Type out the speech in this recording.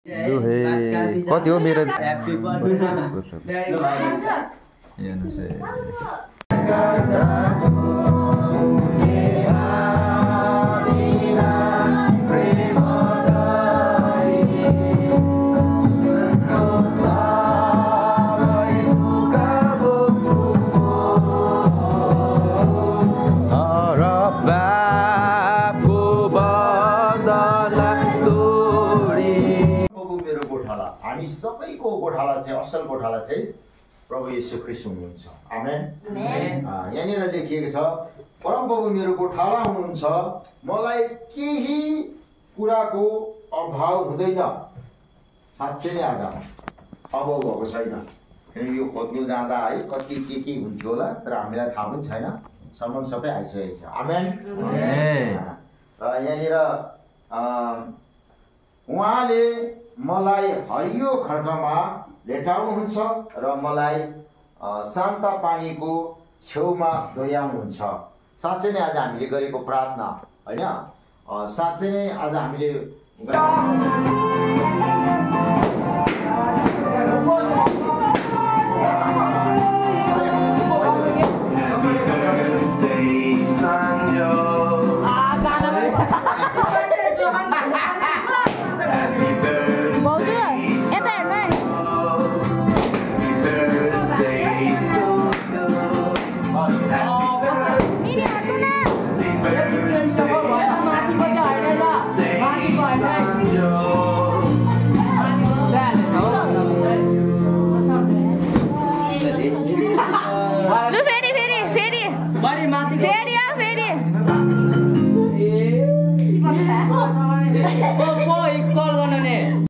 कति हो मेरो सबैको गोठाला चाहिँ असल गोठाला चाहिँ प्रभु येशू ख्रीष्ट हुनुहुन्छ। आमेन। यहाँनिर लेखिएको छ परमप्रभु मेरो गोठाला हुनुहुन्छ, मलाई केही कुराको अभाव हुँदैन। साँच्चै नै आज अभाव भएको छैन। किनकि यो खोज्नु जाँदा है कति के हुन्थ्यो होला, तर हामीलाई थाहा पनि छैन। सम्म सबै आइसकेको छ। आमेन। र यहाँनिर उहाँले मलाई हरियो खड्गमा लेटाउनुहुन्छ र मलाई शान्त पानीको छेउमा डोर्याउनुहुन्छ। साँच्चै नै आज हामीले गरेको प्रार्थना होइन, साँच्चै नै आज हामीले